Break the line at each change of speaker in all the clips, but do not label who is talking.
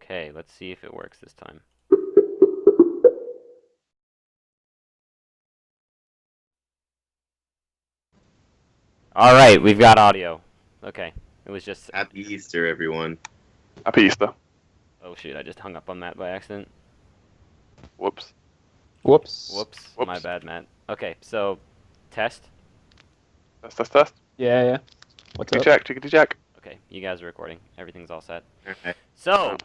Okay, let's see if it works this time. All right, we've got audio. Okay, it was just.
Happy Easter, everyone.
Happy Easter.
Oh shoot, I just hung up on Matt by accident.
Whoops.
Whoops.
Whoops,
Whoops.
my bad, Matt. Okay, so test.
Test.
Yeah. What's
Chickadee
up?
jack, chickadee jack.
Okay, you guys are recording. Everything's all set.
Alright.
So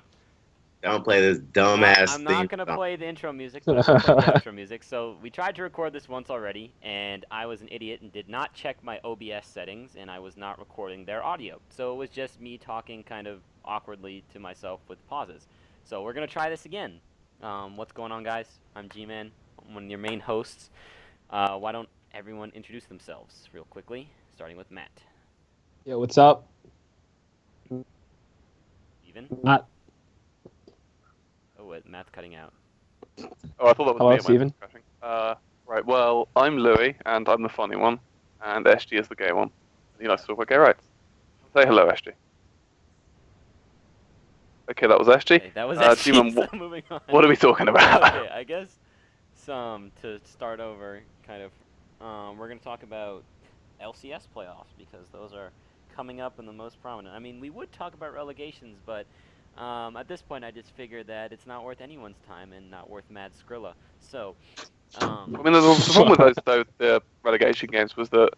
Don't play this dumbass
I'm
theme
not gonna
song.
play the intro music, but I'm gonna play the outro music. So we tried to record this once already, and I was an idiot and did not check my OBS settings, and I was not recording their audio. So it was just me talking kind of awkwardly to myself with pauses. So we're gonna try this again. What's going on, guys? I'm G-Man, I'm one of your main hosts. Why don't everyone introduce themselves real quickly, starting with Matt.
Yeah, what's up?
Steven?
Matt.
Oh, wait, Matt's cutting out.
Oh, I thought that was
Hello,
me. Am I
Steven.
crashing? Right, well, I'm Louis, and I'm the funny one, and SG is the gay one. You like to talk about gay rights. Say hello, SG. Okay, that was SG.
Okay, that was
G-Man,
so moving on.
what are we talking about?
Okay, I guess to start over, kind of, we're gonna talk about LCS playoffs because those are coming up and the most prominent. I mean, we would talk about relegations, but at this point, I just figured that it's not worth anyone's time and not worth Mad Skrilla. So,
I mean, the problem with those, though, the relegation games was that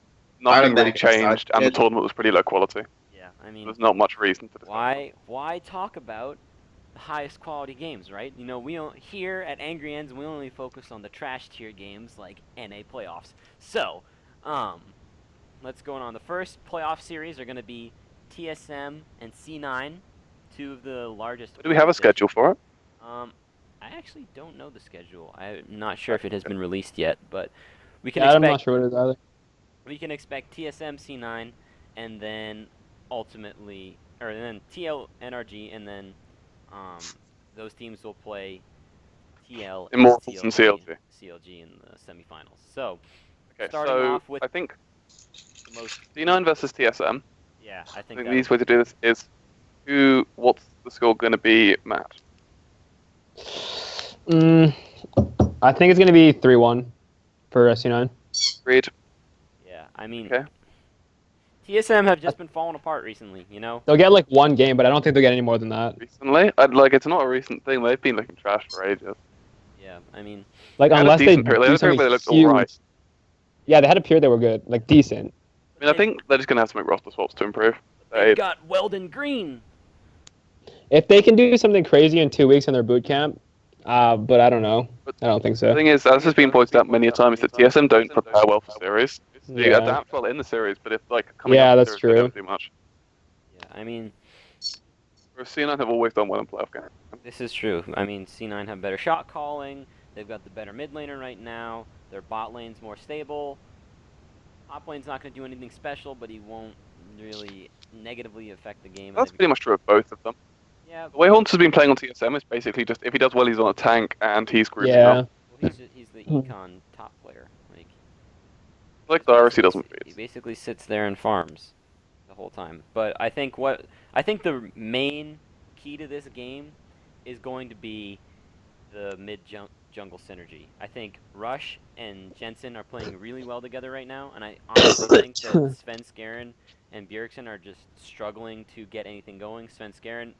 nothing really changed, and the tournament was pretty low quality.
yeah, I mean,
There's not much reason to discuss.
why talk about the highest quality games, right? You know, here at Angry Ends, we only focus on the trash tier games like NA playoffs. So, let's go on. The first playoff series are going to be TSM and C9, two of the largest.
Do we have a schedule for it?
I actually don't know the schedule. I'm not sure if it has been released yet, but we can
Yeah, I'm
expect.
not sure what it is either.
We can expect TSM C9, and then ultimately, or then TL NRG, and then those teams will play TL
Immortals and CLG.
CLG in the semifinals. So,
Okay,
starting
so
off with
I think
the most.
C9 versus TSM.
Yeah, I
I
think
think
that
the easiest way to do this is what's the score going to be, Matt?
I think it's gonna be 3-1 for SC9.
Agreed.
Yeah, I mean,
Okay.
TSM have just been falling apart recently. You know.
They'll get like one game, but I don't think they'll get any more than that.
Recently, it's not a recent thing. They've been looking trash for ages.
Yeah, I mean,
Like
They had a
unless they
decent period. They had
do
a period
something
where they looked
huge.
alright.
Yeah, they had a period they were good, like decent.
I mean, I think they're just going to have to make roster swaps to improve.
they've got Weldon Green.
If they can do something crazy in 2 weeks in their boot camp, but I don't know. I don't think
The
so.
thing is, as has been pointed out many a time, is that TSM don't prepare well for series. They
Yeah.
adapt well in the series, but if coming
Yeah,
up
that's
the series, they don't
true.
do much.
Yeah, I mean,
Whereas C9 have always done well in playoff games.
this is true. I mean, C9 have better shot calling. They've got the better mid laner right now. Their bot lane's more stable. Top lane's not going to do anything special, but he won't really negatively affect the game.
That's pretty much true of both of them.
Yeah.
The way Haunter's been playing on TSM is basically just if he does well, he's on a tank and he's grouping
Yeah.
up.
Well, he's the econ top player.
Like Dyrus, he doesn't
He
beat.
basically sits there and farms the whole time. But I think the main key to this game is going to be the jungle synergy. I think Rush and Jensen are playing really well together right now, and I honestly think that Sven Skaren and Bjergsen are just struggling to get anything going. Sven Skaren,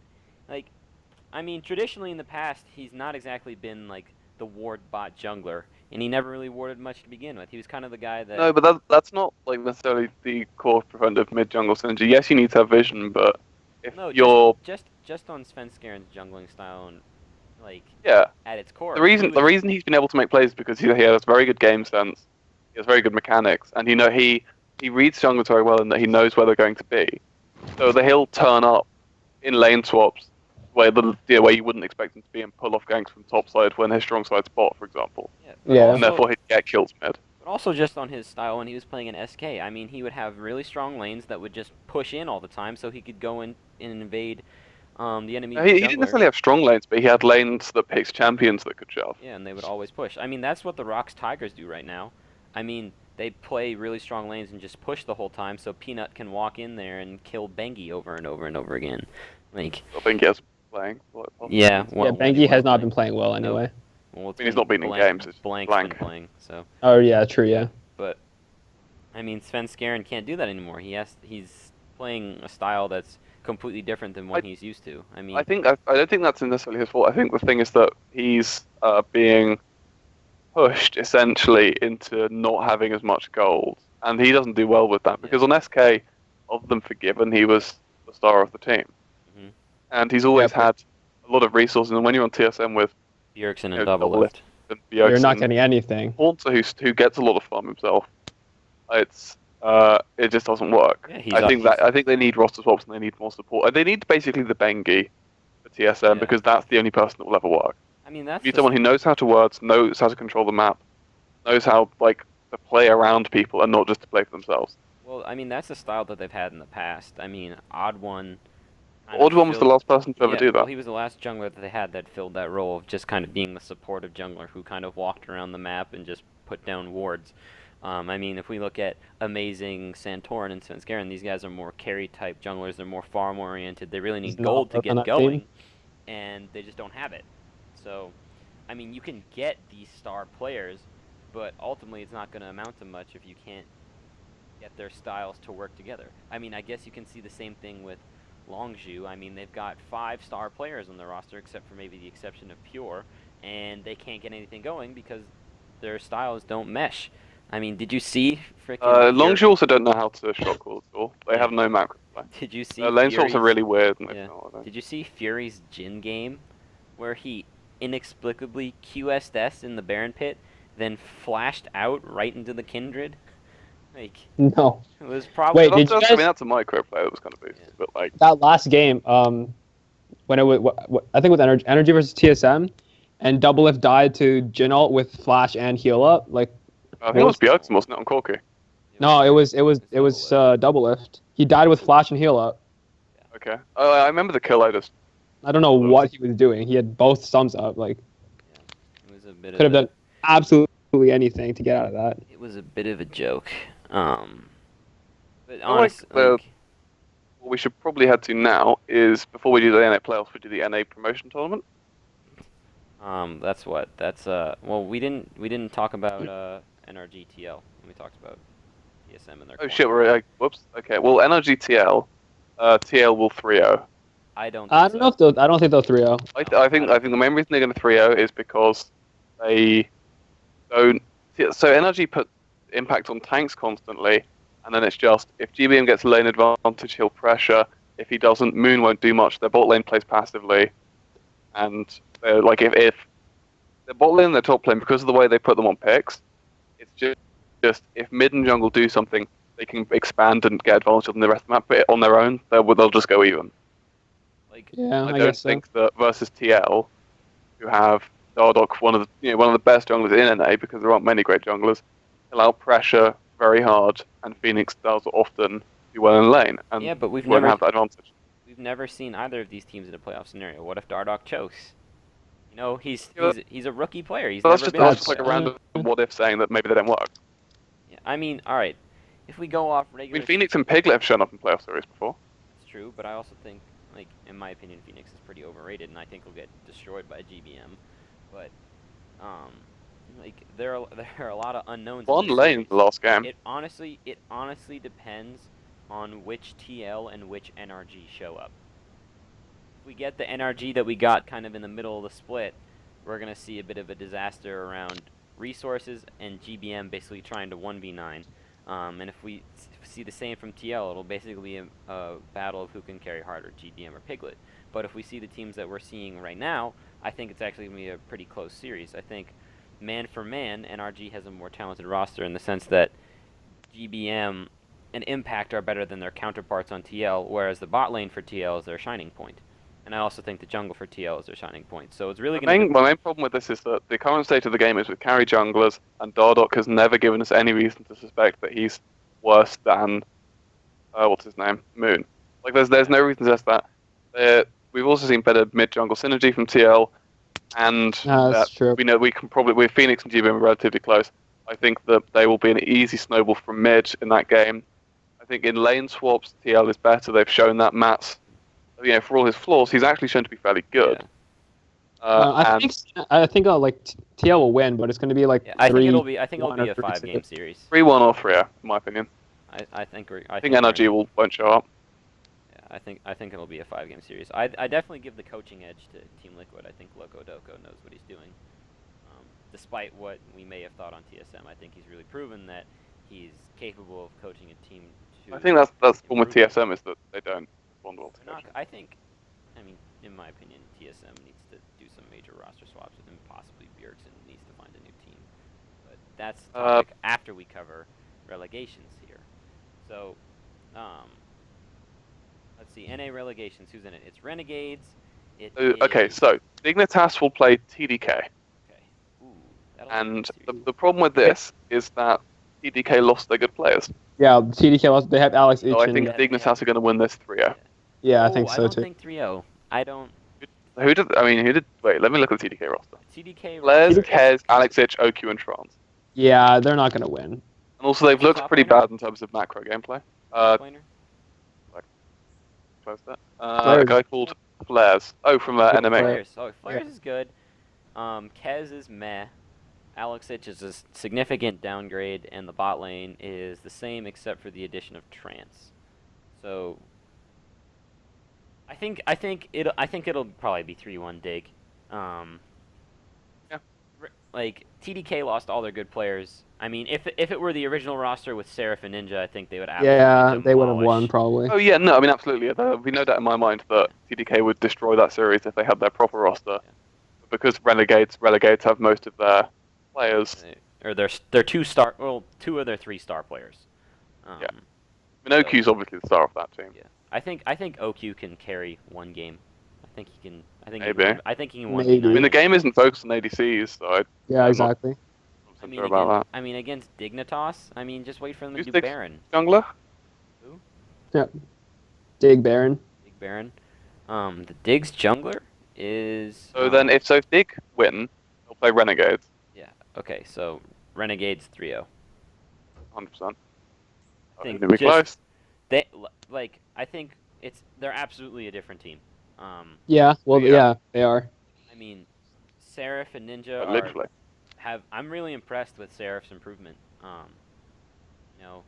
I mean, traditionally in the past, he's not exactly been like the ward bot jungler, and he never really warded much to begin with. He was kind of the guy that.
No, but that's not necessarily the core preventive mid jungle synergy. Yes, you need to have vision, but if you're
just on Sven Skaren's jungling style and
yeah,
at its core.
the reason he's been able to make plays is because he has very good game sense, he has very good mechanics, and he reads junglers very well in that he knows where they're going to be, so that he'll turn up in lane swaps where where you wouldn't expect him to be and pull off ganks from top side when his strong side's bot, for example.
Yeah.
And therefore he'd get kills mid.
But also just on his style when he was playing in SK, I mean, he would have really strong lanes that would just push in all the time, so he could go in and invade the enemy.
He didn't necessarily have strong lanes, but he had lanes that picked champions that could shove.
Yeah, and they would always push. I mean, that's what the Rocks Tigers do right now. I mean, they play really strong lanes and just push the whole time, so Peanut can walk in there and kill Bengi over and over and over again.
I think he has playing.
Yeah,
Yeah, Bengi has not been playing well anyway.
Well, it's
I mean, he's
been
not been in
blank,
games, it's
Blank's
blank.
been playing, so.
Oh yeah, true. Yeah.
But I mean, Sven Skaren can't do that anymore. He's playing a style that's completely different than what he's used to. I mean,
I don't think that's necessarily his fault. I think the thing is that he's being pushed essentially into not having as much gold, and he doesn't do well with that because on SK, of them forgiven, he was the star of the team,
Mhm.
and he's always
Yeah,
had a lot of resources. And when you're on TSM with
Bjergsen and
Doublelift and
You're not
Bjergsen,
getting anything.
Haunter who gets a lot of farm himself, it just doesn't work.
Yeah,
I think they need roster swaps and they need more support. They need basically the Bengi for TSM because that's the only person that will ever work.
I mean, that's
You need someone who knows how to words, knows how to control the map, knows how to play around people and not just to play for themselves.
Well, I mean, that's the style that they've had in the past. I mean, Odd One.
Odd One was the last person to ever do that.
Well, he was the last jungler that they had that filled that role of just kind of being the supportive jungler who kind of walked around the map and just put down wards. I mean, if we look at Amazing, Santorin, and Sven Skaren, these guys are more carry-type junglers. They're more farm-oriented. They really need gold to get going, and they just don't have it. So, I mean, you can get these star players, but ultimately it's not going to amount to much if you can't get their styles to work together. I mean, I guess you can see the same thing with Longzhu. I mean, they've got 5-star players on their roster, except for maybe the exception of Pure, and they can't get anything going because their styles don't mesh. I mean, did you see frickin'
Longzhu also don't know how to shot call at all. They have no macro play.
Did you see
Lane swaps are
Fury's-
really weird. And
Yeah. Did you see Fury's Jhin game, where he inexplicably QS'd in the Baron pit, then flashed out right into the Kindred? Like,
No.
it was probably.
Wait, did you
I
guys-
mean, that's a micro play that was kind of boosted, but like.
That last game, when it was, I think with Energy versus TSM, and Doublelift died to Jhin ult with flash and heal up. Like,
I think it was Bjergsen, wasn't it, on Corki?
no, it was Doublelift. He died with flash and heal up.
Okay. Oh, I remember the kill. I
don't know what he was doing. He had both thumbs up. Like,
It was a bit
could have done absolutely anything to get out of that.
It was a bit of a joke. But
like
honestly,
what we should probably head to now is before we do the NA playoffs, we do the NA promotion tournament.
that's what. That's well, we didn't talk about NRG TL when we talked about TSM and their.
Oh shit, we're whoops. Okay, well NRG TL, TL will 3-0.
I don't
I don't know if they'll. I don't think they'll 3-0.
I think the main reason they're going to 3-0 is because they don't. So NRG put impact on tanks constantly, and then it's just if GBM gets lane advantage, he'll pressure. If he doesn't, Moon won't do much. Their bot lane plays passively, and like if the bot lane and their top lane, because of the way they put them on picks, it's just if mid and jungle do something, they can expand and get advantage on the rest of the map. But on their own, they'll just go even.
Like,
Yeah,
I
I
don't
guess so.
think that versus TL, who have Dardoch, one of the best junglers in NA because there aren't many great junglers, he'll out pressure very hard, and Phoenix does often do well in lane, and
yeah, but we've
won't
never
have that advantage.
we've never seen either of these teams in a playoff scenario. What if Dardoch chokes? You know, he's a rookie player. He's
So
never
that's
been.
just like a random what if saying that maybe they don't work.
Yeah, I mean, all right. If we go off
I
regular.
mean, Phoenix and Piglet have shown up in playoff series before.
It's true, but I also think, like, in my opinion, Phoenix is pretty overrated, and I think he'll get destroyed by GBM. But, like, there are a lot of unknowns.
One
in this
lane
series.
the last game.
It honestly depends on which TL and which NRG show up. If we get the NRG that we got kind of in the middle of the split, we're gonna see a bit of a disaster around resources and GBM basically trying to 1v9. And if we see the same from TL, it'll basically be a battle of who can carry harder, GBM or Piglet. But if we see the teams that we're seeing right now, I think it's actually going to be a pretty close series. I think, man for man, NRG has a more talented roster in the sense that GBM and Impact are better than their counterparts on TL, whereas the bot lane for TL is their shining point. And I also think the jungle for TL is their shining point. So it's really going to be...
My main problem with this is that the current state of the game is with carry junglers, and Dardoch has never given us any reason to suspect that he's worse than what's his name, Moon. Like there's no reason to suggest that. We've also seen better mid jungle synergy from TL, and
That's true.
we know we can probably with Phoenix and GBM are relatively close. I think that they will be an easy snowball from mid in that game. I think in lane swaps TL is better. They've shown that Matt's for all his flaws, he's actually shown to be fairly good.
Yeah.
I think TL will win, but it's going to be like
Yeah, I think
3
it'll be. I think it'll
1
be
or
a
3-2.
5-game series.
3-1 or 3 in my opinion.
I think we're.
I think NRG won't show up.
Yeah, I think it'll be a 5-game series. I definitely give the coaching edge to Team Liquid. I think Loco Doco knows what he's doing. Despite what we may have thought on TSM, I think he's really proven that he's capable of coaching a team.
I think that's the problem with TSM is that they don't respond well to
They're not,
coaching.
I think, I mean, in my opinion, TSM needs to do some major roster swaps, and possibly Bjergsen needs to find a new team. But that's the topic after we cover relegations here. So, let's see, NA relegations. Who's in it? It's Renegades.
Okay, so Dignitas will play TDK,
Okay. Ooh, that'll be a
and
good series.
the problem with this is that TDK lost their good players.
Yeah, TDK lost. They have Alex
So I
Ichin.
think
Yeah,
Dignitas are going to win this 3-0.
Yeah, I think
I
so
don't
too.
think 3-0. I don't.
Who did? Wait, let me look at the TDK roster.
TDK.
Les,
roster-
Kez, Alex Ich, OQ, and Trance.
Yeah, they're not going to win.
And also, they've
Who's the
looked
top
pretty
laner?
bad in terms of macro gameplay.
Planer?
Close that.
Flares.
A guy called Flares. Oh, from NMA.
Flares. Oh, Flares is good. Kez is meh. Alex Ich is a significant downgrade, and the bot lane is the same except for the addition of Trance. So I think it'll probably be 3-1 Dig.
Yeah.
Like TDK lost all their good players. I mean, if it were the original roster with Seraph and Ninja, I think they would absolutely
Yeah, they would have
demolish.
won probably.
Oh yeah, no, I mean absolutely. There would be no doubt in my mind that TDK would destroy that series if they had their proper roster. Because Renegades have most of their players.
Or they're 2 of their 3 star players.
Yeah. I mean, OQ's obviously the star of that team.
Yeah. I think OQ can carry one game. I think he can. I think
Maybe.
I think he can win.
Maybe.
I mean, the game isn't focused on ADCs, so I'm
Yeah,
not
exactly.
I mean,
sure about
I mean, against Dignitas. I mean, just wait for them to
Who's
do
Dig's-
Baron.
that. Jungler?
Dig Baron.
Big Baron. The Diggs jungler is.
So then, if Dig win, they'll play Renegades,
Yeah. Okay. So Renegades 3-0.
100%. I
Think
think it'll be
just-
close.
I think they're absolutely a different team.
Yeah, well,
Yeah.
yeah, they are.
I mean, Seraph and Ninja
Literally.
I'm really impressed with Seraph's improvement.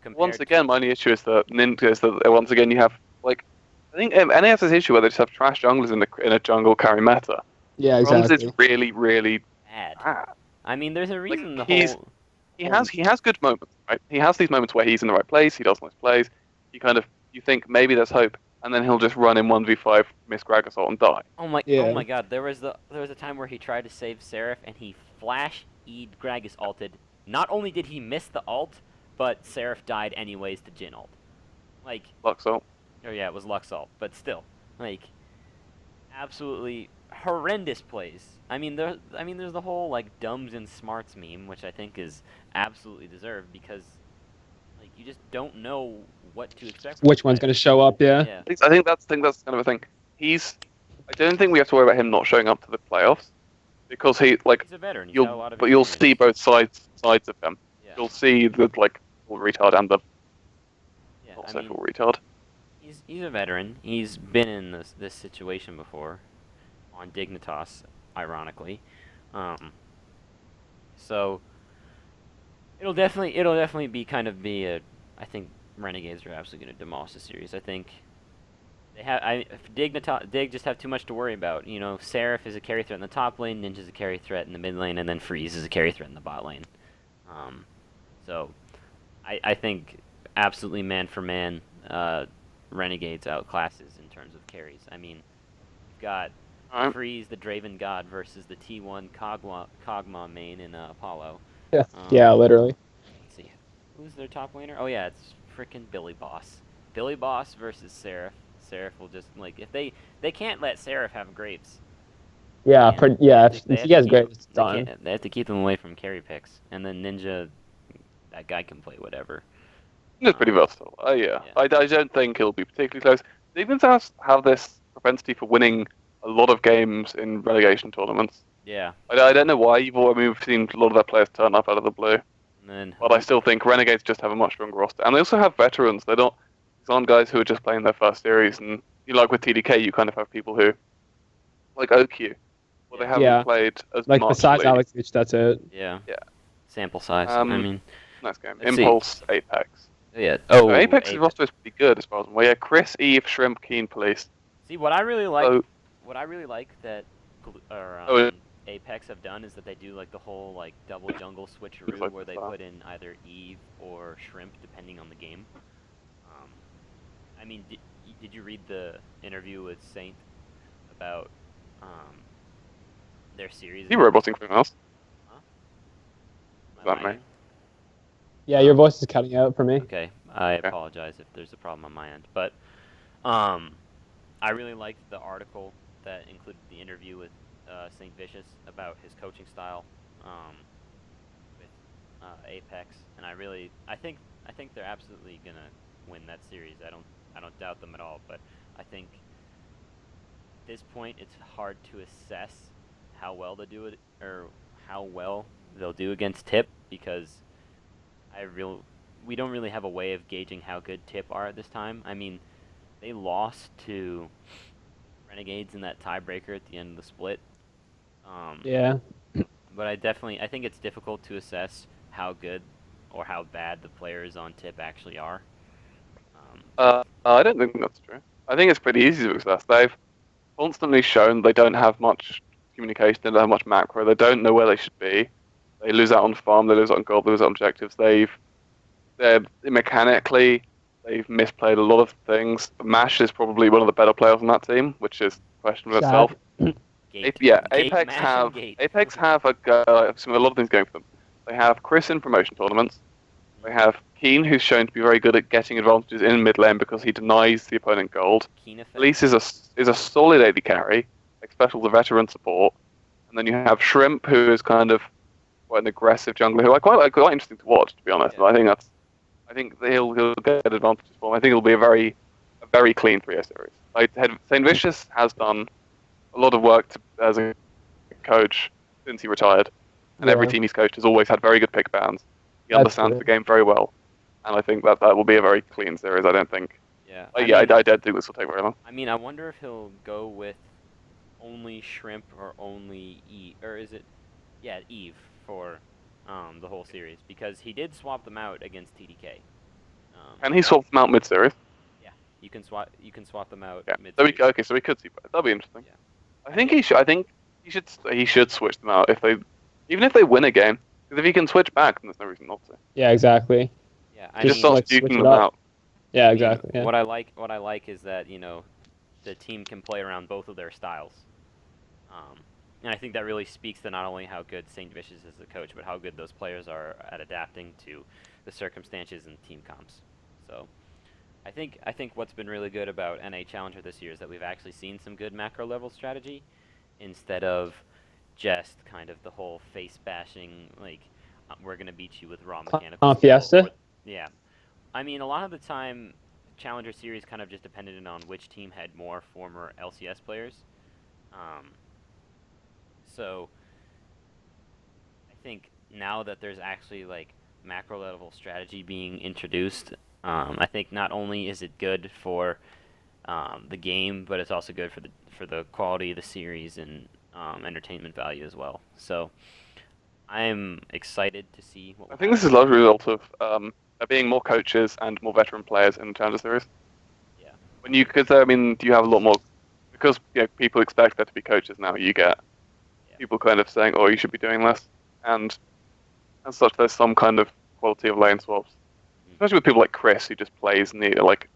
Compared
Once again, my only issue is that Ninja is that once again you have I think NA has this issue where they just have trash junglers in a jungle carry meta.
Yeah,
Bronze
exactly.
is really, really
bad.
bad.
I mean, there's a reason
he's- He has good moments, right? He has these moments where he's in the right place, he does nice plays. You think maybe there's hope, and then he'll just run in 1v5, miss Gragasol and die.
Oh my
Yeah.
god, there was a time where he tried to save Seraph and he flash E'd Gragas ulted. Not only did he miss the ult, but Seraph died anyways to Jhin ult.
Luxol.
Oh yeah, it was Lux ult, but still, absolutely horrendous plays. I mean, there's the whole dumbs and smarts meme, which I think is absolutely deserved because you just don't know what to expect. from
Which
the
one's
guy.
going to show up? Yeah.
Yeah.
I think that's kind of a thing. I don't think we have to worry about him not showing up to the playoffs because he's
He's a veteran. He's got a lot of
you'll
experience.
see both sides of him.
Yeah.
You'll see the full retard and the
Yeah,
not
I
so
mean,
full retard.
he's a veteran. He's been in this situation before, on Dignitas, ironically. So it'll definitely be I think Renegades are absolutely going to demolish the series. I think they have Dig just have too much to worry about. Seraph is a carry threat in the top lane, Ninja's a carry threat in the mid lane, and then Freeze is a carry threat in the bot lane. So I think absolutely man for man, Renegades outclasses in terms of carries. I mean, you've got
Alright.
Freeze, the Draven God, versus the T1 Kog'Maw main in Apollo.
Yeah.
Um,
Yeah, literally.
Let's see. Who's their top laner? Oh yeah, it's frickin' Billy Boss. Billy Boss versus Seraph. Seraph will just if they can't let Seraph have grapes.
Yeah,
Man,
yeah.
they
If
have
he
to
has
keep-
great, it's
they
done.
can't- They have to keep them away from carry picks, and then Ninja, that guy can play whatever.
He's pretty versatile.
Yeah.
Yeah. I don't think he'll be particularly close. Demons have this propensity for winning a lot of games in relegation tournaments.
Yeah,
I don't know why. We've seen a lot of their players turn up out of the blue.
and then
But I still think Renegades just have a much stronger roster. And they also have veterans. These aren't guys who are just playing their first series and like with TDK, you kind of have people who, like OQ, well, they haven't
Yeah.
played as
Like
much.
besides
lately.
Alex Beach, that's it.
Yeah.
Yeah.
Sample size. I
Um,
mean,
Nice game.
let's see.
Impulse, Apex.
yeah.
So
Oh,
Apex roster is pretty good as far as I'm aware. Yeah, Chris, Eve, Shrimp, Keen, Police.
See, what I really like,
So,
that
Oh,
Apex have done is that they do like the whole like double jungle switcheroo
like
where they
that.
put in either Eve or Shrimp depending on the game. I mean, did you read the interview with Saint about their series?
is he roboting for else?
Huh?
Is that me?
lagging?
Yeah, your voice is cutting out for me.
Okay, I
Okay.
apologize if there's a problem on my end, but I really liked the article that included the interview with Saint Vicious about his coaching style with Apex, and I think they're absolutely gonna win that series. I don't doubt them at all, but I think at this point it's hard to assess how well they do it or how well they'll do against Tip because we don't really have a way of gauging how good Tip are at this time. I mean, they lost to Renegades in that tiebreaker at the end of the split.
Yeah.
But I think it's difficult to assess how good or how bad the players on Tip actually are.
I don't think that's true. I think it's pretty easy to assess. They've constantly shown they don't have much communication, they don't have much macro, they don't know where they should be. They lose out on farm, they lose out on gold, they lose out on objectives. They're mechanically, they've misplayed a lot of things. Mash is probably one of the better players on that team, which is questionable
Sad.
itself.
Gate,
Apex
Mash,
have
and Gate.
Apex have a lot of things going for them. They have Chris in promotion tournaments. They have Keen, who's shown to be very good at getting advantages in mid lane because he denies the opponent gold.
Keen effect.
Elise is a solid AD carry, like special the veteran support, and then you have Shrimp, who is kind of quite an aggressive jungler, who I quite like, quite interesting to watch, to be honest.
Yeah.
But I think he'll get advantages for him. I think it'll be a very clean 3-0 series. Saint Vicious has done a lot of work as a coach since he retired, and every
Yeah.
team he's coached has always had very good pick bands. He
That's
understands
true.
the game very well, and I think that will be a very clean series. I don't think.
Yeah.
I
mean,
don't think this will take very long.
I mean, I wonder if he'll go with only Shrimp or only Eve, or is it? Yeah, Eve for the whole series because he did swap them out against TDK.
And he swapped them out mid series.
You can swap them out
Yeah.
mid.
So we could see. That'll be interesting.
Yeah.
I think he should switch them out even if they win a game. Because if he can switch back, then there's no reason not to.
Yeah, exactly.
Yeah,
He just
mean,
starts
like, switch
duking
it
them
up.
out.
Yeah,
I mean,
exactly. Yeah.
What I like is that the team can play around both of their styles, and I think that really speaks to not only how good Saint Vicious is as a coach, but how good those players are at adapting to the circumstances and team comps. So, I think what's been really good about NA Challenger this year is that we've actually seen some good macro level strategy, instead of just kind of the whole face bashing like we're gonna beat you with raw mechanical.
Fiesta?
Yeah. I mean, a lot of the time, Challenger Series kind of just depended on which team had more former LCS players. So, I think now that there's actually like macro level strategy being introduced, I think not only is it good for the game, but it's also good for the quality of the series and entertainment value as well. So, I'm excited to see what.
I think this is largely a result of there being more coaches and more veteran players in the Challenger Series.
Yeah.
Because I mean, you have a lot more because people expect there to be coaches now. You get people kind of saying, "Oh, you should be doing this," and as such, there's some kind of quality of lane swaps, especially with people like Chris, who just plays in the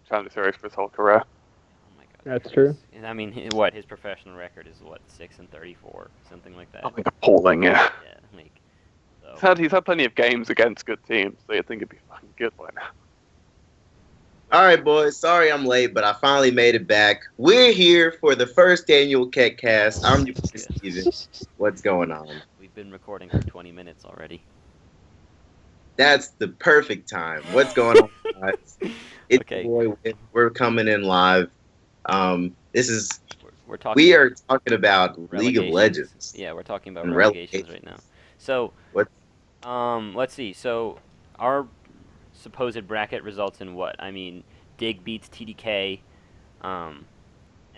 Challenger Series for his whole career.
Oh my God.
That's true.
And I mean, his professional record is 6-34, something like that.
I think appalling, yeah.
Yeah, like. So.
He's had plenty of games against good teams, so you'd think it'd be fucking good by now.
All right, boys. Sorry I'm late, but I finally made it back. We're here for the first annual KetCast. I'm your boy, Steven. What's going on?
We've been recording for 20 minutes already.
That's the perfect time. What's going on, guys? It's
Okay.
your boy. We're coming in live. This is
We're talking.
we are talking about League of
relegations.
Legends.
Yeah, we're talking about
And
relegations right now. So,
What?
Let's see. So, our supposed bracket results in what? I mean, Dig beats TDK.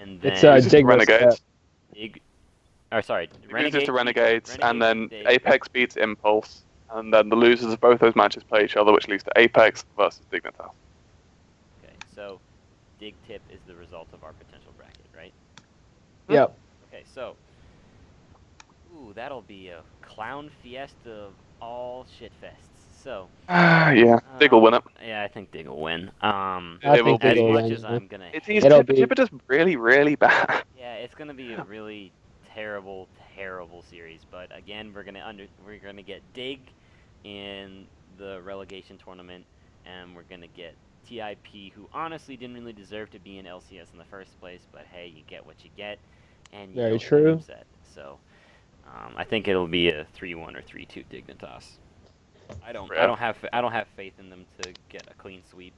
and
It's
then
Loses to
Dig versus
Renegades.
Dig, or sorry,
Loses to
Renegades,
Renegades, and then
beats Dig.
Apex beats Impulse, and then the losers of both those matches play each other, which leads to Apex versus Dignitas.
Okay, so Dig Tip is the result of our potential bracket, right?
Yep.
Okay, so that'll be a clown fiesta of all shitfests. So
Yeah, Dig will win it.
yeah, I think Dig will win.
I
It will
think Dig
As
be-
will
much
win.
as I'm gonna
It's
hate
It'll
it,
be-
Tipper's really, really bad.
yeah, it's gonna be a really terrible, terrible series. But again, we're gonna get Dig in the relegation tournament, and we're gonna get TIP, who honestly didn't really deserve to be in LCS in the first place. But hey, you get what you get, and you
Very
don't
true.
get upset. So I think it'll be a 3-1 or 3-2 Dignitas. I don't have faith in them to get a clean sweep.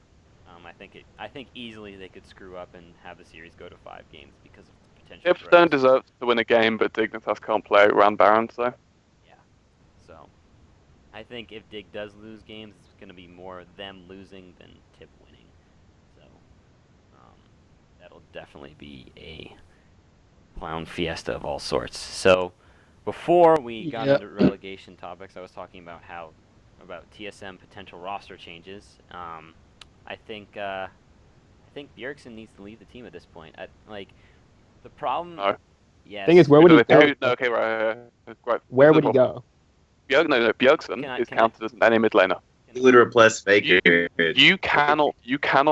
I think easily they could screw up and have the series go to 5 games because of the potential.
Tips don't deserve to win a game, but Dignitas can't play around Baron, so.
Yeah. So I think if Dig does lose games, it's going to be more them losing than Tip winning. So that'll definitely be a clown fiesta of all sorts. So before we got
Yep.
into relegation topics, I was talking about about TSM potential roster changes. I think Bjergsen needs to leave the team at this point. The problem.
No.
Yes.
Thing is, where would he go?
No, okay, right.
Where would he go?
Bjergsen is
Can I-
counted as any mid laner.
He would replace Faker.
You cannot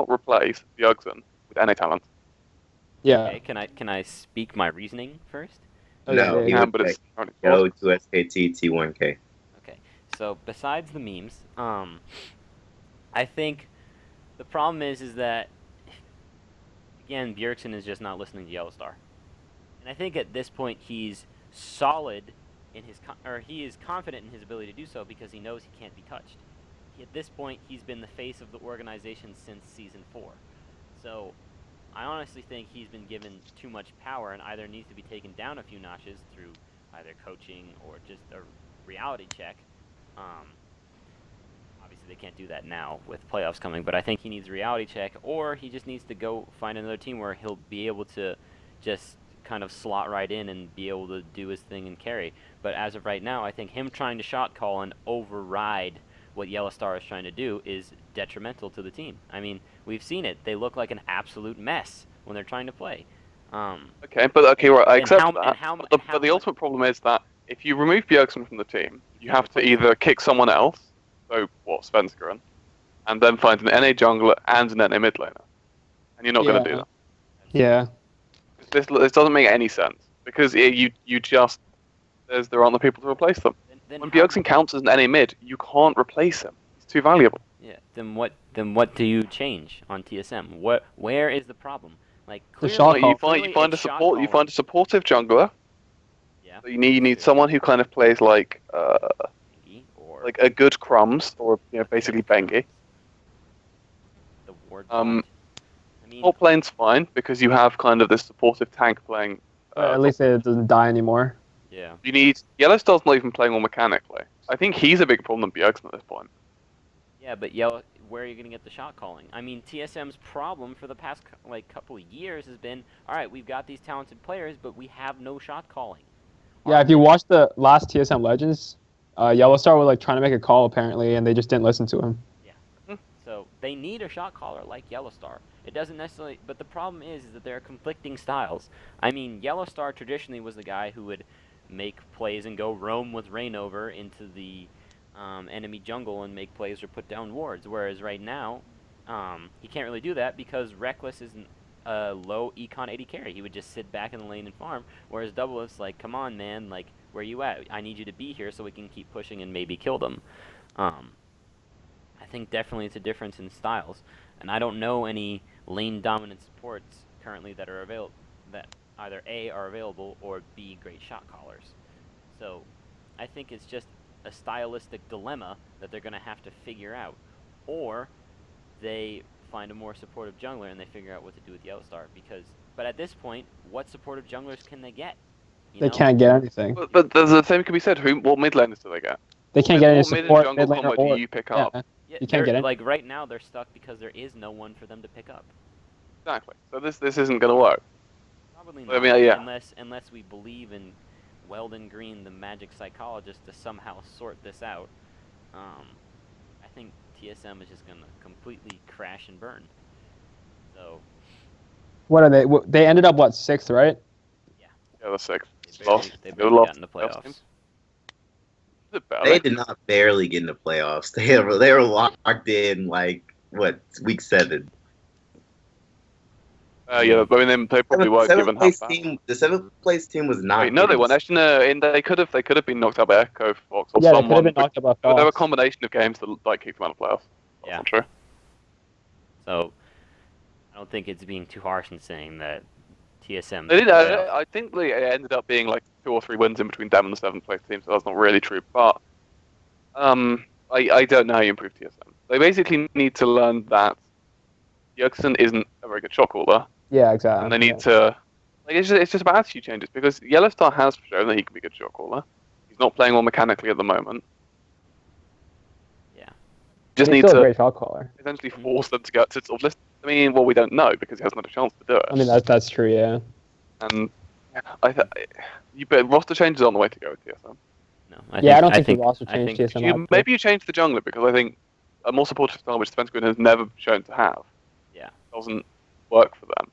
replace Bjergsen with any talent.
Yeah.
Okay, can I speak my reasoning first?
No,
Okay,
he
Yeah,
would
but it's only
go to SKT T1K.
Okay, so besides the memes, I think the problem is that again Bjergsen is just not listening to Yellowstar, and I think at this point he's solid in his he is confident in his ability to do so because he knows he can't be touched. At this point, he's been the face of the organization since season 4, so I honestly think he's been given too much power and either needs to be taken down a few notches through either coaching or just a reality check. Obviously, they can't do that now with playoffs coming, but I think he needs a reality check, or he just needs to go find another team where he'll be able to just kind of slot right in and be able to do his thing and carry. But as of right now, I think him trying to shot call and override what Yellowstar is trying to do is detrimental to the team. I mean, we've seen it. They look like an absolute mess when they're trying to play.
Okay, right, I accept that. But the
much-
ultimate problem is that if you remove Bjergsen from the team, you have to either kick someone else, so Svenskeren, and then find an NA jungler and an NA mid laner. And you're not going to do that.
Yeah.
This doesn't make any sense because there aren't the people to replace them.
Then
When
how-
Bjergsen counts as an NA mid, you can't replace him. He's too valuable.
Yeah. Then what do you change on TSM? Where is the problem? Like
The
clearly,
shot
Like,
call.
you find a supportive jungler.
Yeah.
So you need someone who kind of plays like
Or
a good Crumbs or basically Bengi.
the ward.
Um,
bot. I mean,
Top lane's fine because you have kind of this supportive tank playing.
At least it doesn't die anymore.
yeah.
You need Yellowstar's not even playing all mechanically. I think he's a bigger problem than Bjergsen at this point.
Yeah, but where are you going to get the shot calling? I mean, TSM's problem for the past couple of years has been, all right, we've got these talented players, but we have no shot calling.
Yeah, if you watch the last TSM Legends, Yellowstar was trying to make a call apparently, and they just didn't listen to him.
So they need a shot caller like Yellowstar. It doesn't necessarily, but the problem is that there are conflicting styles. I mean, Yellowstar traditionally was the guy who would make plays and go roam with Reignover into the enemy jungle and make plays or put down wards. Whereas right now, he can't really do that because Reckless isn't a low econ 80 carry. He would just sit back in the lane and farm. Whereas Doublelift's like, come on, man, like, where you at? I need you to be here so we can keep pushing and maybe kill them. I think definitely it's a difference in styles, and I don't know any lane dominant supports currently that are available that either A are available or B great shot callers. So I think it's just a stylistic dilemma that they're going to have to figure out, or they find a more supportive jungler and they figure out what to do with Yellowstar. But at this point, what supportive junglers can they get?
They can't get anything.
But there's the same can be said. What mid laners do they get?
They can't get any
What mid and
support
jungle
mid laner
combo
or
do you pick
yeah.
up?
Yeah,
You can't get it.
like right now they're stuck because there is no one for them to pick up.
Exactly. So this isn't going to work.
Probably
I
not.
mean, yeah.
Unless we believe in Weldon Green, the magic psychologist, to somehow sort this out. I think TSM is just gonna completely crash and burn. So
What are they? They ended up what, 6th, right?
Yeah, they're 6th.
they barely got in the playoffs.
Is it better?
They did not barely get in the playoffs. They were locked in like what, week 7.
Yeah, I mean they probably were given half that.
The 7th place team was not.
Wait, no, they weren't. Actually, no, and they could have been knocked out by Echo Fox or
Yeah, they could
someone.
have been knocked out by
But there were a
Fox.
combination of games that like kicked them out of the playoffs. That's
Yeah.
not true.
So I don't think it's being too harsh in saying that TSM.
They did. I think they ended up being like 2 or 3 wins in between them and the 7th place team, so that's not really true. But I don't know how you improve TSM. They basically need to learn that Jurgensen isn't a very good shot caller,
Yeah, exactly.
and they need to. Like, it's just about attitude changes because Yellowstar has shown that he can be a good shot caller. He's not playing well mechanically at the moment.
Yeah.
Just
He's
need
still a
to
great shot caller.
essentially force them to go to sort of list. I mean, well, we don't know because he hasn't had a chance to do it.
I mean, that's true, yeah.
And but roster changes aren't the way to go with TSM.
No.
I don't think the roster change TSM.
Maybe you change the jungler because I think a more supportive style, which Spencer Green has never shown to have, doesn't work for them.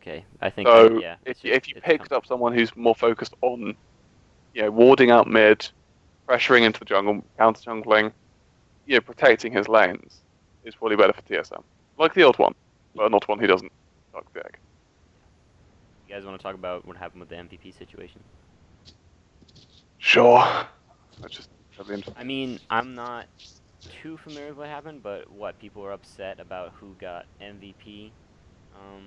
Okay, I think.
So
yeah.
if you picked up someone who's more focused on, warding out mid, pressuring into the jungle, counter jungling, protecting his lanes, is probably better for TSM. Like the old one, but not one who doesn't suck dick.
You guys want to talk about what happened with the MVP situation?
Sure. That's just
I mean, I'm not too familiar with what happened, but people were upset about who got MVP.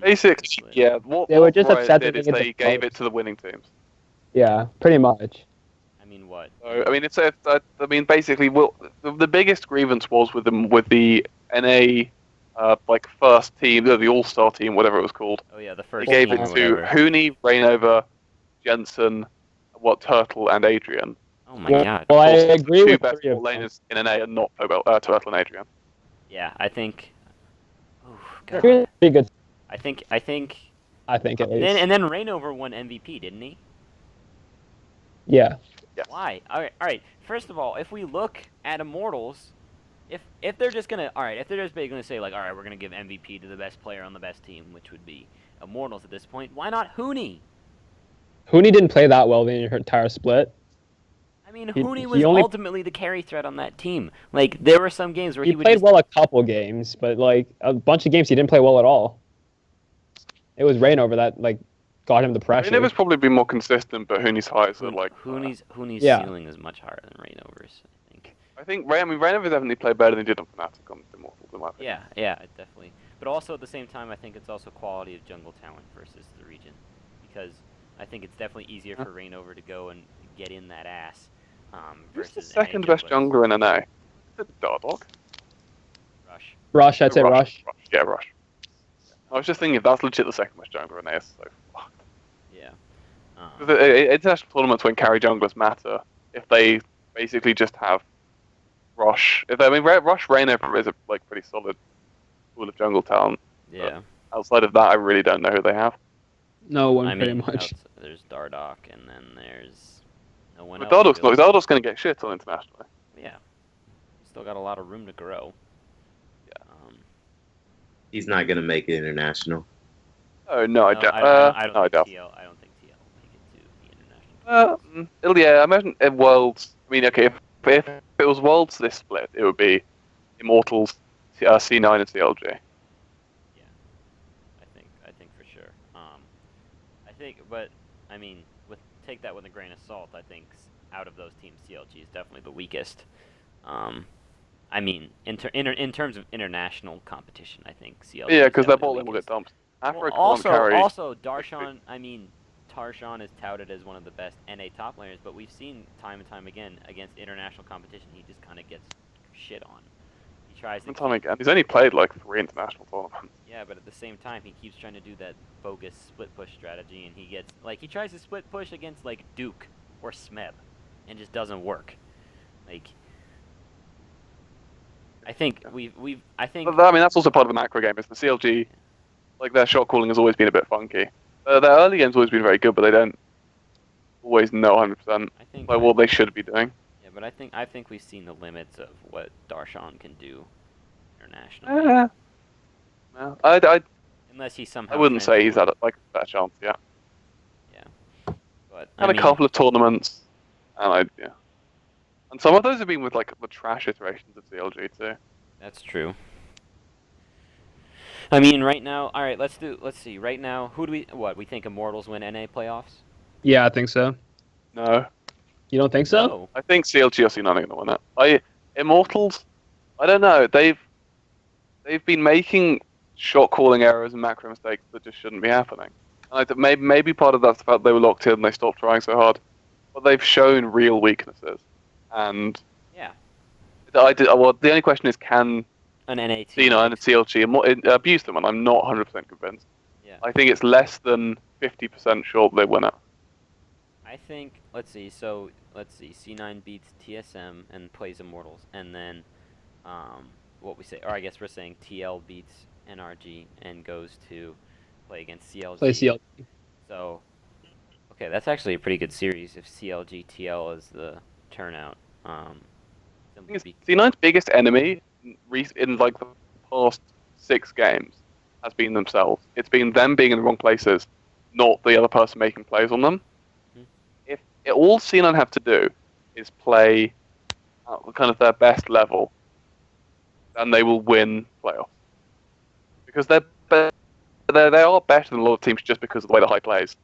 Basically, yeah. What
They were just
Riot
upset
did
that
is
they
they
get the
gave
votes.
it to the winning teams.
Yeah, pretty much.
I mean, what?
So, I mean, basically, the biggest grievance was with the NA, first team, the All-Star team, whatever it was called.
Oh yeah, the
They
first.
gave
team
it
or
to
whatever.
Huni, Rainover, Jensen, Turtle, and Adrian.
Oh my god.
Well, I
Also,
agree
the two
with
best
3 of them.
laners in NA are not Turtle and Adrian.
Yeah, I think. Oh god.
Pretty good,
I think.
I think, at least.
And then Rainover won MVP, didn't he?
Yeah.
Yes.
Why? All right. First of all, if we look at Immortals, if they're just gonna say like, all right, we're gonna give MVP to the best player on the best team, which would be Immortals at this point, why not Huni?
Huni didn't play that well the entire split.
I mean,
He-
Huni
he
was
only-
ultimately the carry threat on that team. Like, there were some games where
He
he would
played
just...
well a couple games, but like a bunch of games he didn't play well at all. It was Rainover that got him the pressure.
Rainover's probably been more consistent, but Huni's highs are
Huni's
Yeah.
ceiling is much higher than Rainover's, I think.
I think Rainover definitely played better than he did on Fnatic on Immortals, in my opinion.
Yeah, definitely. But also at the same time, I think it's also quality of jungle talent versus the region, because I think it's definitely easier for Rainover to go and get in that ass.
Who's the
Versus
second
NA
best
junglers.
jungler in NA? Is it Dardoch?
Rush.
Rush, I'd say Rush.
Yeah, Rush. I was just thinking if that's legit the second best jungler in NA, so fuck.
Yeah.
'Cause international tournaments when carry junglers matter if they basically just have Rush. Rush Rainover is a pretty solid pool of jungle talent.
Yeah.
Outside of that, I really don't know who they have.
No one,
I
pretty
mean,
much.
there's Dardoch, and then there's no one
But
else. really.
Dardoch's going to get shit on internationally.
Yeah. Still got a lot of room to grow.
Yeah.
He's not gonna make it international.
Oh no, I
No,
doubt.
I don't
I
think
doubt.
TL. I don't think TL will make it to the international.
I imagine at Worlds. I mean, okay, if it was Worlds this split, it would be Immortals, C9 and CLG.
Yeah. I think for sure. But I mean, take that with a grain of salt. I think out of those teams, CLG is definitely the weakest. I mean, in terms of international competition, I think CLG.
Yeah,
because
because their ball lane will get dumped. Afro can't carry.
Also, Darshan. I mean, Tarshan is touted as one of the best NA top laners, but we've seen time and time again against international competition, he just kind of gets shit on. He tries to.
Time again. He's only played 3 international tournaments.
Yeah, but at the same time, he keeps trying to do that bogus split push strategy, and he gets he tries to split push against Duke or Smeb, and just doesn't work. I think I think.
But I mean, that's also part of the macro game. Is the CLG, their shot calling has always been a bit funky. Their early game's always been very good, but they don't always know 100%
I think.
like what they should be doing.
Yeah, but I think we've seen the limits of what Darshan can do internationally.
No, I
Unless he somehow.
I wouldn't say he's
transformed.
had like a fair chance. Yeah,
But
had
I
a
mean,
couple of tournaments, and and some of those have been with like the trash iterations of CLG too.
that's true. I mean, right now, all right. Let's see. Right now, who do we think Immortals win NA playoffs?
Yeah, I think so.
No,
You don't think so?
No.
I think CLG or C9 are going to win it. Immortals, I don't know. They've been making shot calling errors and macro mistakes that just shouldn't be happening. And I think maybe part of that's the fact they were locked in and they stopped trying so hard. But they've shown real weaknesses, and
Yeah.
Well, the only question is, can
An NA team.
C9 and CLG abuse them? And I'm not 100% convinced.
Yeah.
I think it's less than 50% sure they win it.
I think. Let's see. So let's see. C9 beats TSM and plays Immortals, and then, what we say, or I guess we're saying TL beats NRG and goes to play against CLG.
Play CLG.
So, okay, that's actually a pretty good series if CLG TL is the turnout. Simply
C9's biggest enemy in like the past 6 games has been themselves. It's been them being in the wrong places, not the other person making plays on them. If all C9 have to do is play at kind of their best level, then they will win playoffs. Because they are better than a lot of teams just because of the way the high plays.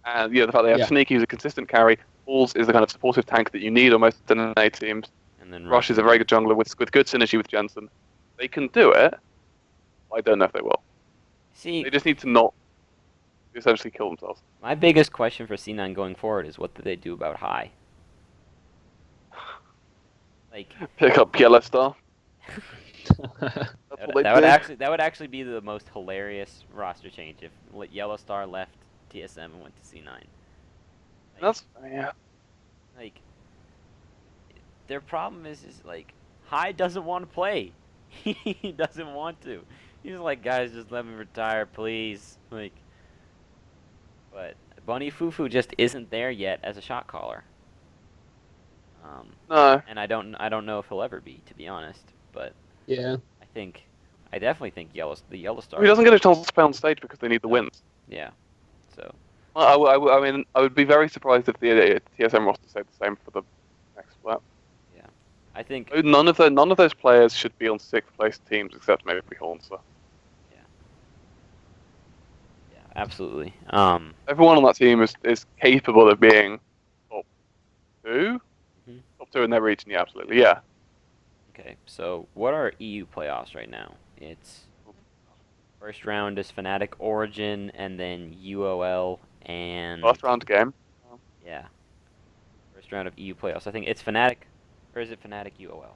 And the fact they have Sneaky, who's a consistent carry, Balls is the kind of supportive tank that you need on most NA teams.
And then
Rush is a very good jungler with good synergy with Jensen. They can do it. I don't know if they will.
See,
They just need to not essentially kill themselves.
my biggest question for C9 going forward is what do they do about high? Like,
Pick up Yellow Star. That's what they do.
that would actually be the most hilarious roster change if Yellowstar left TSM and went to C9.
Yeah.
Like, their problem is like High doesn't want to play. He doesn't want to. He's like, guys, just let me retire, please. Like, but Bunny Fufu just isn't there yet as a shot caller.
No.
And I don't know if he'll ever be, to be honest. But
Yeah.
I definitely think the Yellowstar.
He doesn't get a chance to play on stage because they need the wins.
Yeah. So.
I mean, I would be very surprised if the TSM roster stayed the same for the next split.
Yeah. I think.
None of those players should be on 6th place teams except maybe Hornser.
Yeah. Yeah. Absolutely.
Everyone on that team is capable of being top 2.
Mhm.
Top 2 in their region, yeah, absolutely, yeah.
Okay, so what are EU playoffs right now? It's first round is Fnatic Origin, and then UOL and
First round game.
yeah, first round of EU playoffs. I think it's Fnatic, or is it Fnatic UOL?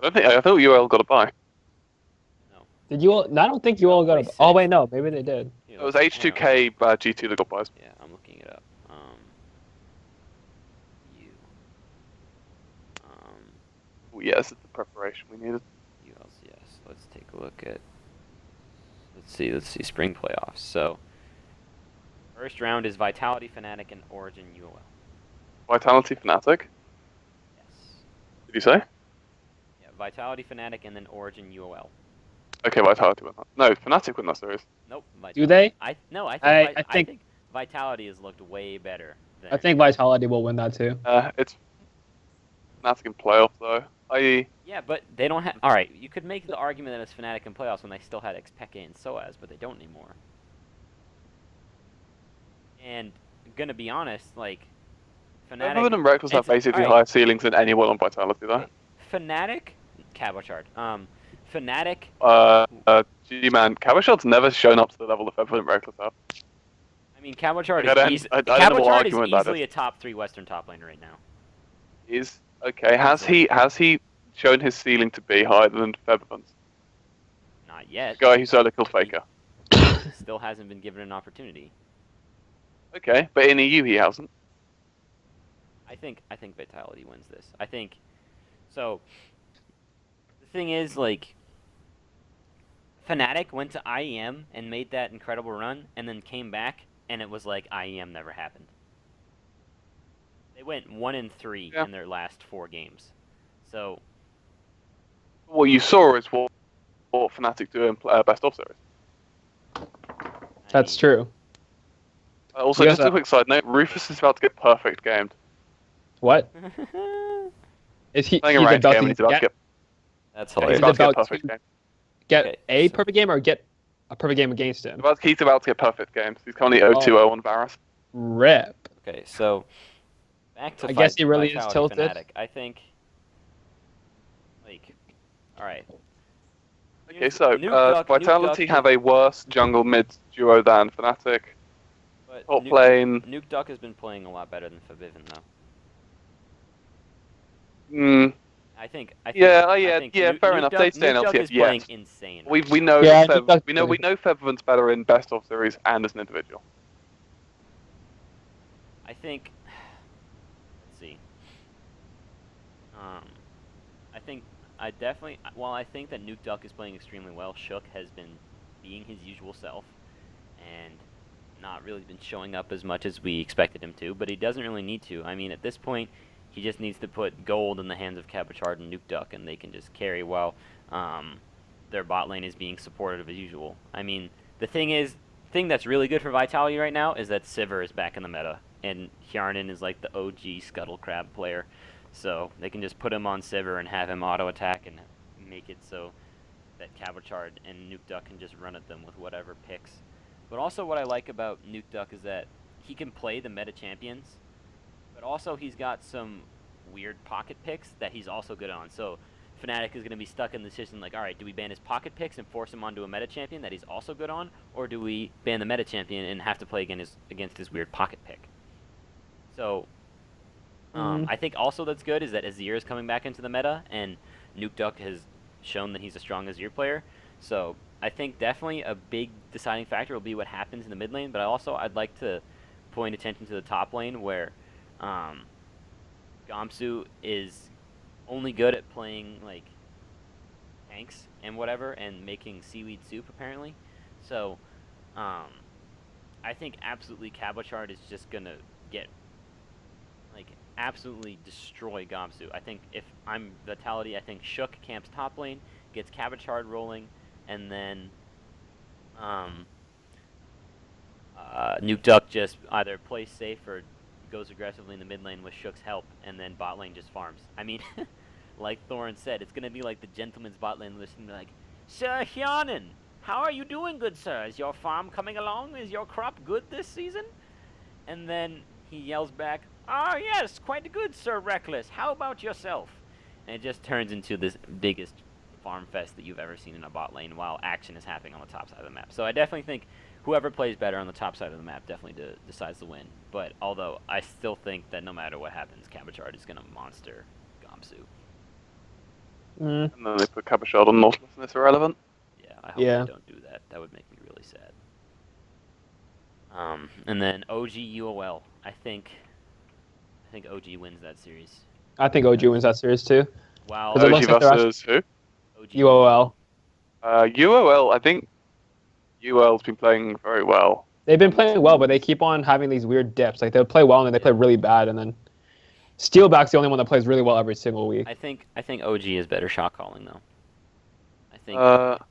I thought UL got a bye.
No,
Did you all? I don't think you all got a. Oh wait, no, maybe they did.
Here,
It was
let's-
H2K G2 that got buys.
Yeah, I'm looking it up. U.
Oh, yes, it's the preparation we needed.
ULCS. Let's take a look at. Let's see. Spring playoffs. So, first round is Vitality, Fnatic, and Origin UOL.
Vitality Fnatic,
Yes.
did you say?
Yeah, Vitality, Fnatic, and then Origin UOL.
Okay, Vitality win that. No, Fnatic win that series.
Nope.
Do they?
I
I
think
think-
Vitality has looked way better. There.
I think Vitality will win that too.
It's Fnatic in playoffs though.
Yeah, but they don't have. All right, you could make the argument that it's Fnatic in playoffs when they still had Xpeke and Soaz, but they don't anymore. And gonna be honest, like Fnatic.
Everyone and Reckless have
it's-
basically
alright.
higher ceilings than anyone on Vitality though.
Fnatic, Cabochard. Fnatic.
G-Man, Cabashot's never shown up to the level of everyone and Reckless have.
I mean, Cabochard
I don't
is
know what
Cabochard is
argument that
easily
is.
a top 3 Western top laner right now.
Is okay. Has he shown his ceiling to be higher than Featherfans?
Not yet.
The guy who solo killed Faker.
Still hasn't been given an opportunity.
Okay, but in EU he hasn't.
I think Vitality wins this. I think so. The thing is, like, Fnatic went to IEM and made that incredible run, and then came back, and it was like IEM never happened. They went 1-3
Yeah.
in their last 4 games. So
What you saw is what Fnatic do in best of series.
That's true.
Also,
Yes,
just a quick side note: Rufus is about to get perfect gamed.
What
true.
is he?
Playing
He's
a ranked
about
game,
to
and he's about to
get,
get.
That's
Yeah, he's
hilarious.
about to get
about
perfect
to-
game.
get
Okay,
a
so-
perfect game or get a perfect game against him.
He's about to get perfect games. He's currently 0-2-0 on Varus.
Rip.
Okay, so back to
I guess he really is
Vitality
tilted.
Fnatic. I think, like, all right.
Okay, so
Nuke
Vitality
Duck
have a worse jungle mid duo than Fnatic.
But
Top lane.
Nuke Duck has been playing a lot better than Forbidden, though. I think.
Yeah,
Nuke
fair enough.
Duck,
They stay in
Nuke Duck
LCS,
is playing
yes.
insane.
We know
Yeah,
that
Nuke Duck's
we know Featherman's better in best of series and as an individual.
I think. Let's see. While I think that Nuke Duck is playing extremely well, Shook has been being his usual self, and not really been showing up as much as we expected him to. But he doesn't really need to. I mean, at this point, he just needs to put gold in the hands of Cabochard and Nuke Duck, and they can just carry while their bot lane is being supportive as usual. I mean, the thing that's really good for Vitality right now is that Sivir is back in the meta, and Hjarnan is like the OG Scuttle Crab player. So they can just put him on Sivir and have him auto-attack and make it so that Cabochard and Nuke Duck can just run at them with whatever picks. But also what I like about Nuke Duck is that he can play the meta champions, but also he's got some weird pocket picks that he's also good on. So Fnatic is going to be stuck in the decision like, all right, do we ban his pocket picks and force him onto a meta champion that he's also good on, or do we ban the meta champion and have to play against his weird pocket pick? So I think also that's good is that Azir is coming back into the meta, and Nuke Duck has shown that he's a strong Azir player. So I think definitely a big deciding factor will be what happens in the mid lane, but I'd like to point attention to the top lane where Gamsu is only good at playing like tanks and whatever and making seaweed soup apparently. So I think absolutely Cabochard is just gonna get like absolutely destroy Gamsu. I think if I'm Vitality, I think Shook camps top lane, gets Cabochard rolling, and then Nuke Duck just either plays safe or goes aggressively in the mid lane with Shook's help, and then bot lane just farms. I mean, like Thorin said, it's gonna be like the gentleman's bot lane listening, like, Sir Hjarnan, how are you doing, good sir? Is your farm coming along? Is your crop good this season? And then he yells back, "Ah, yes, quite good, Sir Reckless. How about yourself?" And it just turns into this biggest farm fest that you've ever seen in a bot lane while action is happening on the top side of the map. So I definitely think whoever plays better on the top side of the map definitely decides the win. But although I still think that no matter what happens, Cabochard is going to monster Gamsu.
Mm.
And then they put Cabochard on Nautilus and it's irrelevant.
Yeah, I hope
Yeah.
they don't do that. That would make me really sad. And then OG UOL. I think OG wins that series.
I think OG wins that series too.
Wow.
Because it
OG
looks like they're
versus who?
OG
UOL.
UOL, I think UOL's been playing very well.
They've been playing well, but they keep on having these weird dips. Like they'll play well and then they play really bad, and then Steelback's the only one that plays really well every single week.
I think OG is better shot calling though. I think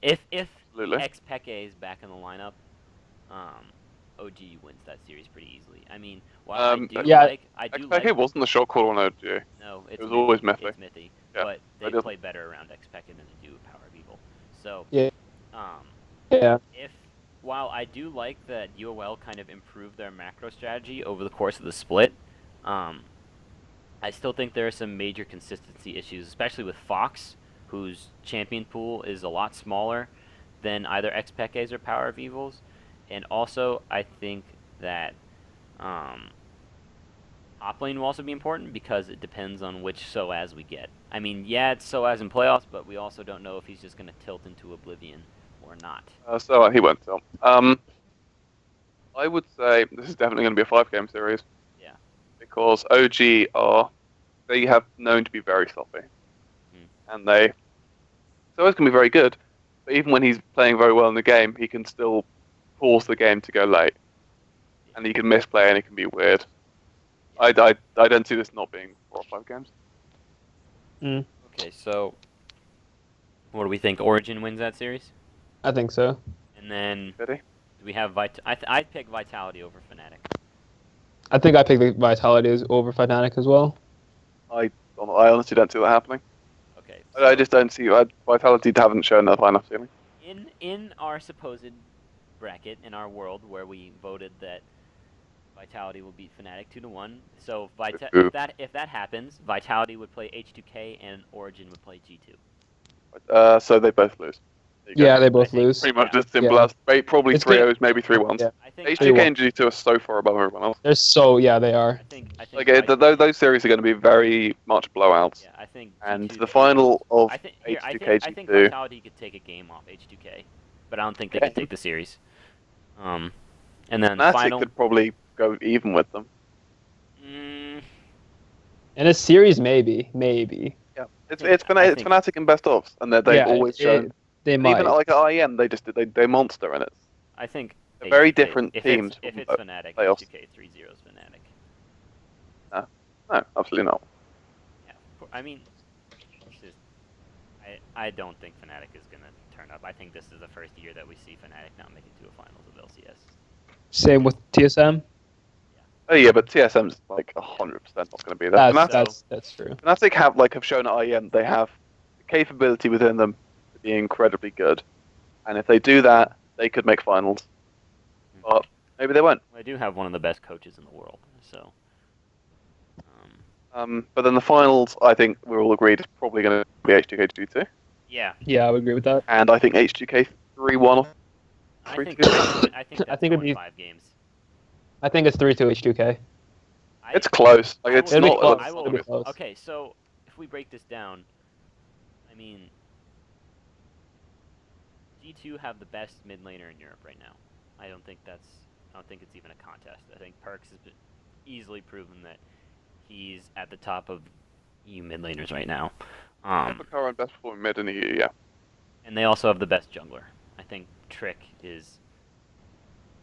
if
Absolutely.
Xpeke is back in the lineup, OG wins that series pretty easily. I mean, while
yeah,
I do
XPK
like
wasn't the shot call on OG.
no,
it was always Mythic.
It's Mythic,
Yeah,
but they
I did.
play better around Xpeke than they do Power of Evil. So
Yeah.
um,
Yeah.
while I do like that UOL kind of improved their macro strategy over the course of the split, I still think there are some major consistency issues, especially with Fox, whose champion pool is a lot smaller than either Xpeke's or Power of Evils. And also, I think that top lane will also be important because it depends on which Soaz we get. I mean, yeah, it's Soaz in playoffs, but we also don't know if he's just going to tilt into Oblivion or not.
So he won't tell. I would say this is definitely going to be a 5-game series.
Yeah.
Because OG have known to be very sloppy. And so it's going to be very good. But even when he's playing very well in the game, he can still pause the game to go late, and he can misplay and it can be weird. I don't see this not being 4 or 5 games.
Okay, so what do we think? Origin wins that series,
I think so.
and then
Ready?
do we have I'd pick Vitality over Fnatic.
I think I picked the Vitality over Fnatic as well.
I honestly don't see that happening.
Okay.
I just don't see Vitality haven't shown that high enough ceiling.
In our supposed bracket in our world where we voted that Vitality will beat Fnatic 2-1. So if that happens, Vitality would play H2K and Origin would play G2.
So they both lose. There you go.
Yeah, they both
think-
lose.
Pretty much
Yeah.
as simple
Yeah.
as probably
It's
3-0s, maybe 3-1s.
Yeah.
I think
H2K and G2 are so far above everyone else.
They're so they are.
I think
Like those series are going to be very much blowouts.
Yeah, I think
And
G2
the final of
I think
H2K
I think
G2.
Vitality could take a game off H2K, but I don't think they
Okay.
could take the series. And then the
Fnatic
final.
could probably go even with them.
Mm,
In a series, maybe.
Yeah, it's
I think-
Fnatic in best ofs, and they've always shown.
They
And
might.
even like at IEM, they monster, and it's
I think
They're very
H2K
different
if
teams
If
from
it's
both
Fnatic,
playoffs.
H2K 3-0 is Fnatic.
no, absolutely not.
Yeah, I mean, it's just, I don't think Fnatic is gonna turn up. I think this is the first year that we see Fnatic not make it to a finals of LCS.
Same with TSM.
Oh yeah, but TSM's like 100% not going to be there.
That's true.
Fnatic have shown at IEM they have the capability within them to be incredibly good, and if they do that, they could make finals. But maybe they won't.
Well, they do have one of the best coaches in the world, so.
But then the finals, I think we're all agreed, is probably going to be H2K 2-2,
Yeah,
Yeah, I would agree with that.
and I think H2K 3-1 or
I
3-2.
think that's
I think it'd
going
be-
5 games.
I think it's 3-2 H2K.
It's close. Like
I
it's
will-
It'll be
not.
close.
I will-
It'll be close.
Okay, so if we break this down, I mean, G2 have the best mid laner in Europe right now. I don't think it's even a contest. I think Perks has been easily proven that he's at the top of EU mid laners right now.
Current best performing mid in the EU, yeah.
And they also have the best jungler. I think Trick is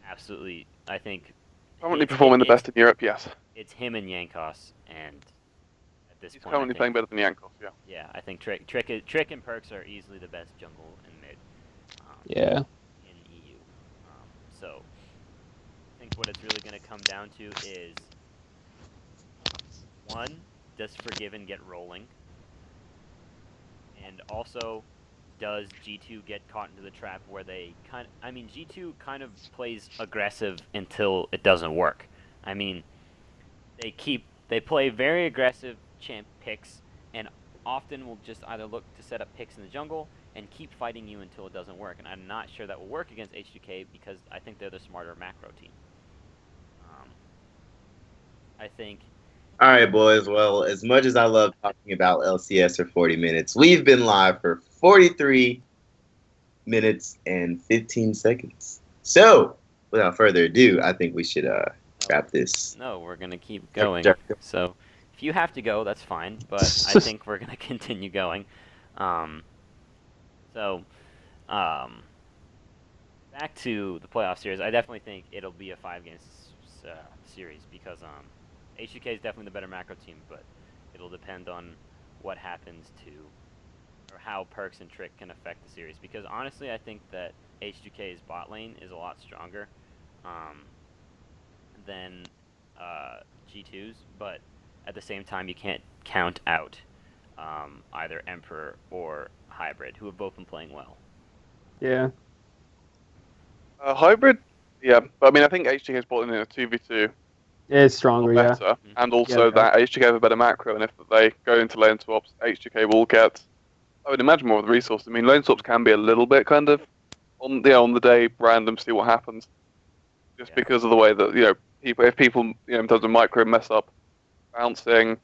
absolutely. I think
Currently performing the best in Europe, yes.
it's him and Yankos, and at this
He's
point, I
currently
think-
playing better than Yankov, yeah.
Yeah, I think Trick and Perks are easily the best jungle and mid.
Yeah.
In EU. So I think what it's really going to come down to is one, does Forgiven get rolling? And also, does G2 get caught into the trap where they G2 kind of plays aggressive until it doesn't work. I mean, they play very aggressive champ picks and often will just either look to set up picks in the jungle and keep fighting you until it doesn't work. And I'm not sure that will work against H2K because I think they're the smarter macro team. I think
All right, boys. Well, as much as I love talking about LCS for 40 minutes, we've been live for 43 minutes and 15 seconds. So, without further ado, I think we should wrap this.
no, we're gonna keep going.
Sure.
So if you have to go, that's fine. But I think we're gonna continue going. Back to the playoff series. I definitely think it'll be a 5-game series because H2K is definitely the better macro team, but it'll depend on what happens to or how Perks and Trick can affect the series. Because honestly, I think that H2K's bot lane is a lot stronger than G2's, but at the same time, you can't count out either Emperor or Hybrid, who have both been playing well.
Yeah.
Hybrid, yeah. But I mean, I think H2K's brought in a 2v2
It's stronger, yeah.
better, and also
Yeah.
that H2K have a better macro, and if they go into lane swaps, H2K will get, I would imagine, more of the resources. I mean, lane swaps can be a little bit kind of on the day random, see what happens, just
Yeah.
because of the way that if people in terms of micro mess up bouncing,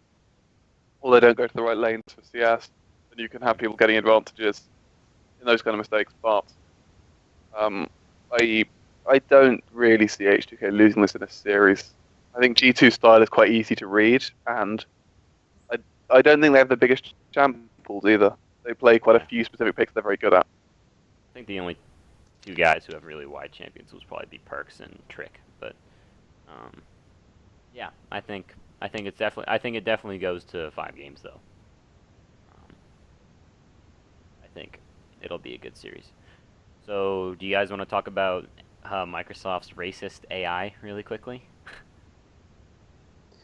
or they don't go to the right lanes for CS, then you can have people getting advantages in those kind of mistakes. But I don't really see H2K losing this in a series. I think G2 style is quite easy to read, and I don't think they have the biggest champ pools either. They play quite a few specific picks they're very good at.
think the only two guys who have really wide champions will probably be Perks and Trick, but yeah, I think it definitely goes to 5 games though. I think it'll be a good series. So, do you guys want to talk about Microsoft's racist AI really quickly?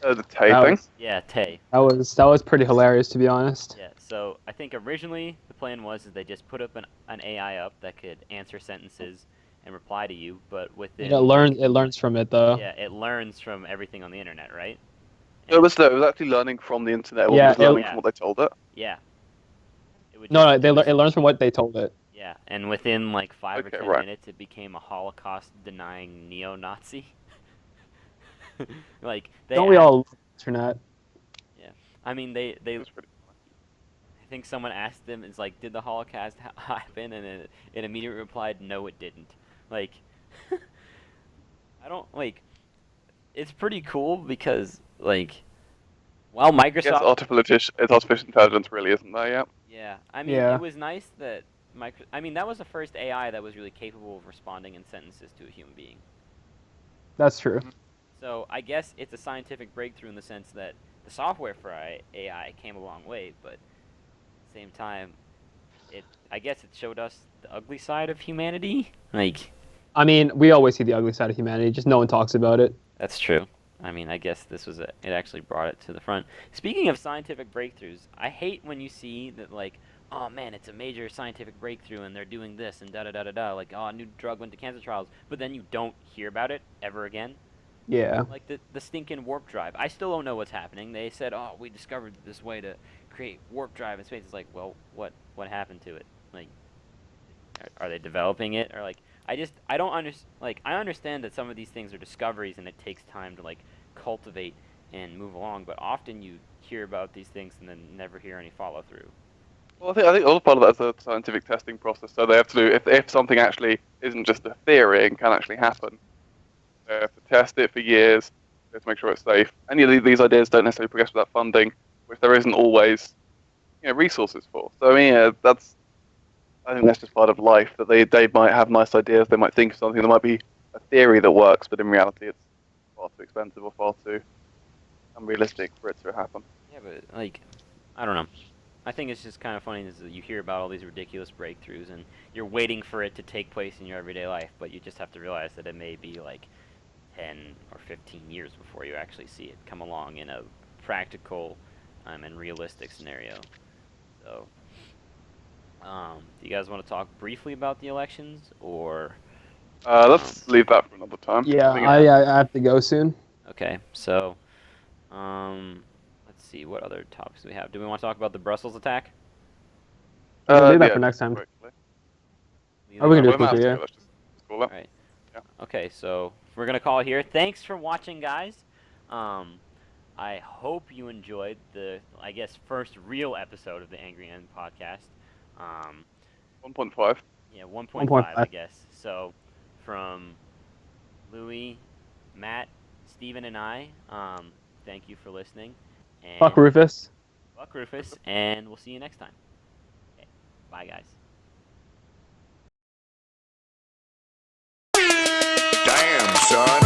The Tay
That
thing.
was-
Yeah, Tay.
That was pretty hilarious, to be honest.
Yeah, so I think originally the plan was they just put up an AI up that could answer sentences and reply to you, but within
It learns from it though.
yeah, it learns from everything on the internet, right?
It was actually learning from the internet. It
Yeah,
wasn't just learning
it-
from what they told it.
Yeah. It would
No,
just-
no,
it was-
it learns from what they told it.
Yeah, and within like 5
Okay,
or 10
right.
minutes, it became a Holocaust-denying neo-Nazi. Like they.
Don't we all love the internet?
I mean, they.
It was pretty
I think someone asked them, "It's like, did the Holocaust happen?" And it immediately replied, "No, it didn't." Like, I don't like. It's pretty cool because like, while
I guess
Microsoft.
artificial intelligence really isn't there yet.
Yeah, I mean,
Yeah.
it was nice that I mean, that was the first AI that was really capable of responding in sentences to a human being.
That's true.
So I guess it's a scientific breakthrough in the sense that the software for AI came a long way, but at the same time, I guess it showed us the ugly side of humanity. Like,
I mean, we always see the ugly side of humanity, just no one talks about it.
that's true. I mean, I guess this was it actually brought it to the front. Speaking of scientific breakthroughs, I hate when you see that like, oh man, it's a major scientific breakthrough and they're doing this and da da da da da, like, oh, a new drug went to cancer trials, but then you don't hear about it ever again.
Yeah.
Like the stinking warp drive. I still don't know what's happening. They said, "Oh, we discovered this way to create warp drive in space." It's like, well, what happened to it? Like, are they developing it, or like, I don't understand. Like, I understand that some of these things are discoveries and it takes time to like cultivate and move along, but often you hear about these things and then never hear any follow through.
Well, I think all part of that is the scientific testing process. So they have to do if something actually isn't just a theory and can actually happen, they have to test it for years. They have to make sure it's safe. And these ideas don't necessarily progress without funding, which there isn't always, resources for. So I mean, I think that's just part of life. That they might have nice ideas. They might think of something. There might be a theory that works, but in reality, it's far too expensive or far too unrealistic for it to happen.
Yeah, but like, I don't know. I think it's just kind of funny is that you hear about all these ridiculous breakthroughs and you're waiting for it to take place in your everyday life, but you just have to realize that it may be like 10 or 15 years before you actually see it come along in a practical and realistic scenario. So, do you guys want to talk briefly about the elections, or?
Let's leave that for another time.
Yeah,
I think
I have to go soon.
Okay, so, let's see, what other topics do we have? Do we want to talk about the Brussels attack?
We'll leave that for next time.
quickly.
Are we gonna do
We're
it quickly,
master,
yeah?
let's just call it.
Right.
Yeah.
Okay, so we're gonna call it here. Thanks for watching, guys. I hope you enjoyed the, I guess, first real episode of the Angry End podcast.
1.5.
Yeah, 1.5,
1.5.
I guess. So, from Louis, Matt, Steven, and I, thank you for listening. And
Fuck Rufus.
Fuck Rufus, and we'll see you next time. Okay, bye, guys.
Damn, son.